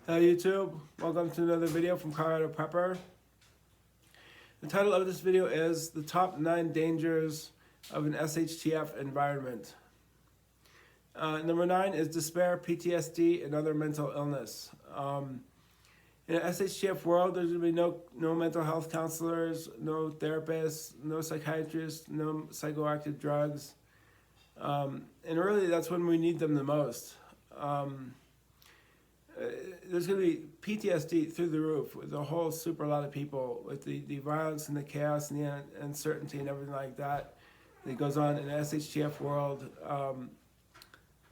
Hello YouTube, welcome to another video from Colorado Prepper. The title of this video is The Top 9 Dangers of an SHTF Environment. Number 9 is despair, PTSD, and other mental illness. In an SHTF world, there's going to be no mental health counselors, no therapists, no psychiatrists, no psychoactive drugs. And really, that's when we need them the most. There's going to be PTSD through the roof with a whole super lot of people, with the violence and the chaos and the uncertainty and everything like that goes on in the SHTF world.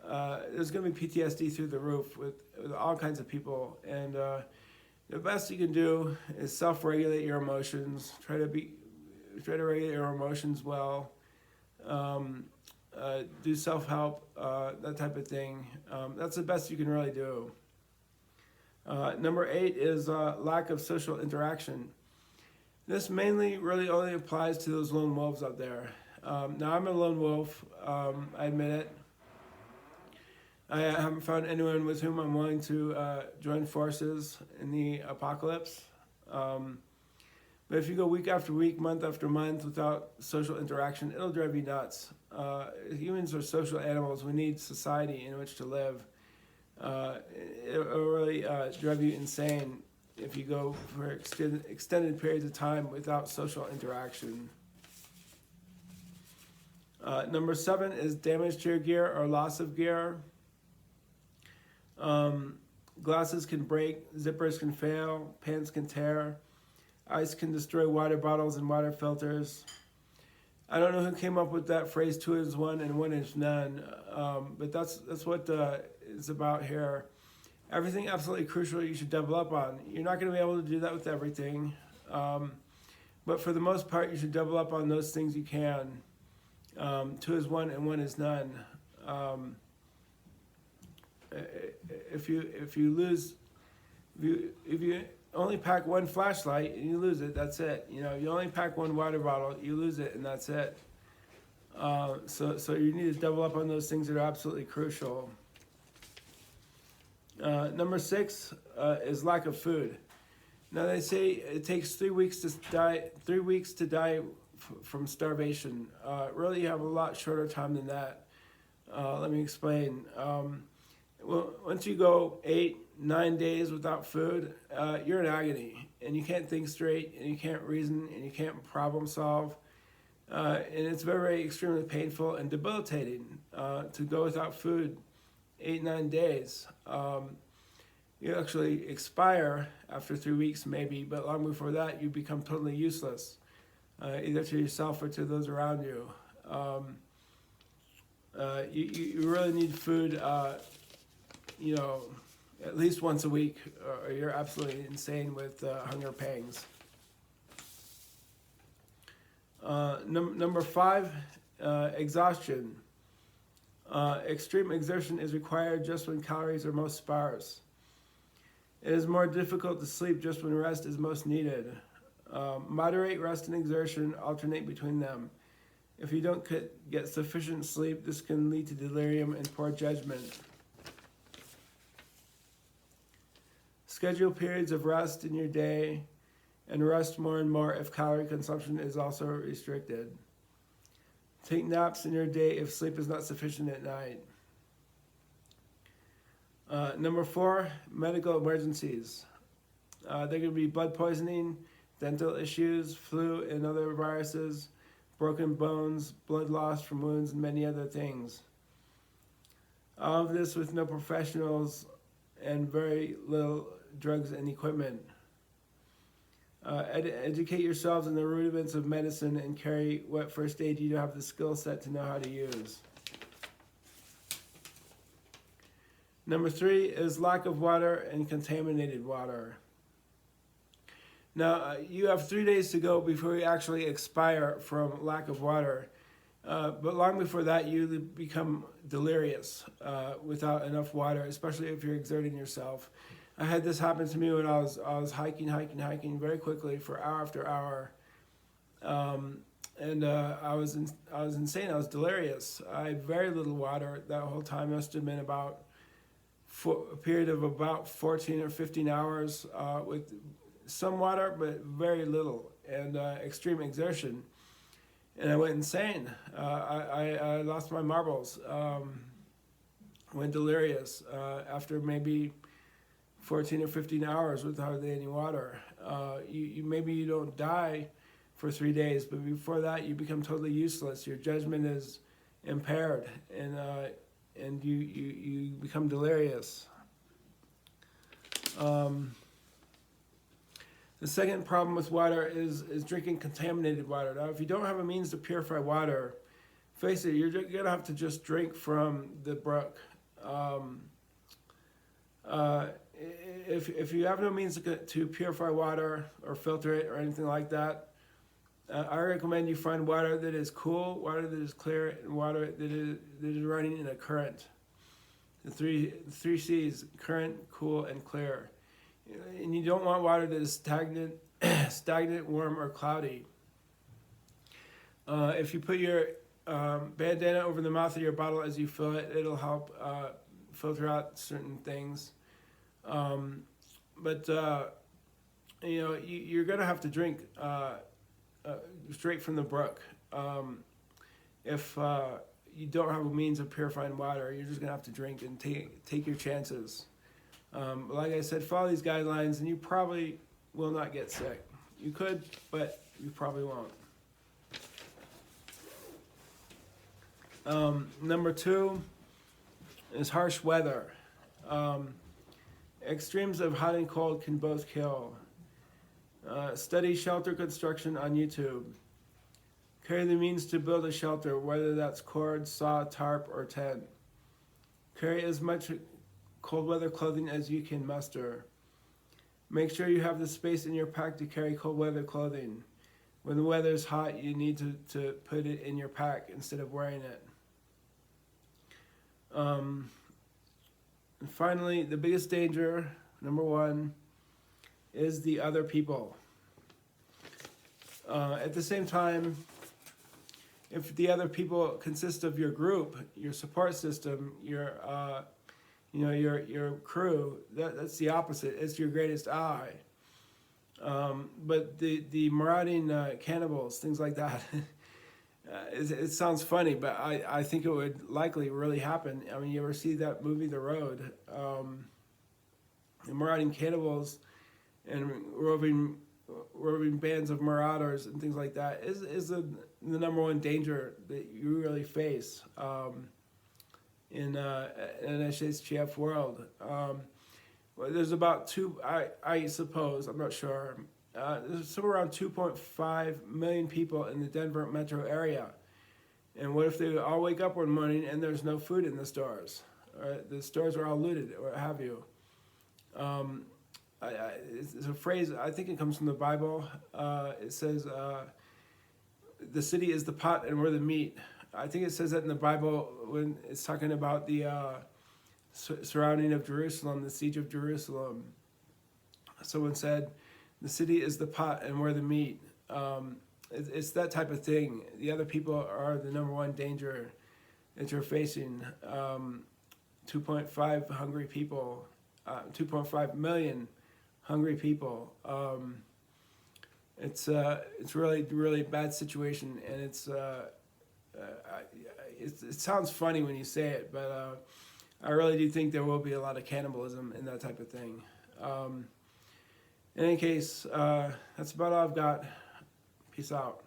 There's going to be PTSD through the roof with all kinds of people, and the best you can do is self-regulate your emotions. Try to regulate your emotions well. Do self-help, that type of thing. That's the best you can really do. Number 8 is lack of social interaction. This mainly really only applies to those lone wolves out there. Now, I'm a lone wolf, I admit it. I haven't found anyone with whom I'm willing to join forces in the apocalypse. But if you go week after week, month after month without social interaction, it'll drive you nuts. Humans are social animals. We need society in which to live. It'll really drive you insane if you go for extended periods of time without social interaction. Number 7 is damage to your gear or loss of gear. Glasses can break, zippers can fail, pants can tear, ice can destroy water bottles and water filters. I don't know who came up with that phrase, 2 is 1 and 1 is none, but that's what it's about here. Everything absolutely crucial you should double up on. You're not going to be able to do that with everything, but for the most part you should double up on those things you can. 2 is 1 and 1 is none. If you only pack one flashlight and you lose it, that's it. You know, you only pack one water bottle, you lose it, and that's it. So you need to double up on those things that are absolutely crucial. Number 6 is lack of food. Now they say it takes 3 weeks to die. 3 weeks to die from starvation. Really, you have a lot shorter time than that. Let me explain. Well, once you go 8-9 days without food, you're in agony, and you can't think straight, and you can't reason, and you can't problem solve, and it's very extremely painful and debilitating to go without food 8-9 days. You actually expire after 3 weeks maybe, but long before that you become totally useless, either to yourself or to those around you. You really need food, you know, at least once a week, or you're absolutely insane with hunger pangs. Number 5, exhaustion. Extreme exertion is required just when calories are most sparse. It is more difficult to sleep just when rest is most needed. Moderate rest and exertion, alternate between them. If you don't get sufficient sleep, this can lead to delirium and poor judgment. Schedule periods of rest in your day and rest more and more if calorie consumption is also restricted. Take naps in your day if sleep is not sufficient at night. Number 4, medical emergencies. There can be blood poisoning, dental issues, flu and other viruses, broken bones, blood loss from wounds, and many other things. All of this with no professionals and very little drugs and equipment. Educate yourselves in the rudiments of medicine and carry what first aid you have the skill set to know how to use. Number 3 is lack of water and contaminated water. Now, you have 3 days to go before you actually expire from lack of water. But long before that, you become delirious without enough water, especially if you're exerting yourself. I had this happen to me when I was hiking very quickly for hour after hour, and I was insane. I was delirious. I had very little water that whole time. Must have been about for a period of about 14 or 15 hours with some water, but very little, and extreme exertion. And I went insane. I lost my marbles. Went delirious after maybe 14 or 15 hours with hardly any water. Maybe you don't die for 3 days, but before that you become totally useless. Your judgment is impaired, and you become delirious. The second problem with water is drinking contaminated water. Now, if you don't have a means to purify water, face it, you're gonna have to just drink from the brook. If you have no means to purify water or filter it or anything like that, I recommend you find water that is cool, water that is clear, and water that is running in a current. The three C's: current, cool, and clear. And you don't want water that is stagnant, warm, or cloudy. If you put your bandana over the mouth of your bottle as you fill it, it'll help filter out certain things. But you're gonna have to drink straight from the brook. If you don't have a means of purifying water, you're just gonna have to drink and take your chances. Like I said, follow these guidelines, and you probably will not get sick. You could, but you probably won't. Number 2 is harsh weather. Extremes of hot and cold can both kill. Study shelter construction on YouTube. Carry the means to build a shelter, whether that's cord, saw, tarp, or tent. Carry as much cold weather clothing as you can muster. Make sure you have the space in your pack to carry cold weather clothing. When the weather is hot, you need to put it in your pack instead of wearing it. And finally, the biggest danger, number 1, is the other people. At the same time, if the other people consist of your group, your support system, your crew, that's the opposite. It's your greatest ally. But the marauding cannibals, things like that, it sounds funny, but I think it would likely really happen. I mean, you ever see that movie, The Road? The marauding cannibals and roving bands of marauders and things like that is the number 1 danger that you really face in an SHTF world. Well, there's about I suppose, I'm not sure, there's somewhere around 2.5 million people in the Denver metro area. And what if they all wake up one morning and there's no food in the stores? The stores are all looted, or what have you. It's a phrase, I think it comes from the Bible. It says, the city is the pot and we're the meat. I think it says that in the Bible when it's talking about the surrounding of Jerusalem, the siege of Jerusalem. Someone said, the city is the pot and we're the meat. It's that type of thing. The other people are the number 1 danger that you're facing. 2.5 hungry people, 2.5 million hungry people. It's really, really bad situation, and it sounds funny when you say it, but I really do think there will be a lot of cannibalism and that type of thing. In any case, that's about all I've got. Peace out.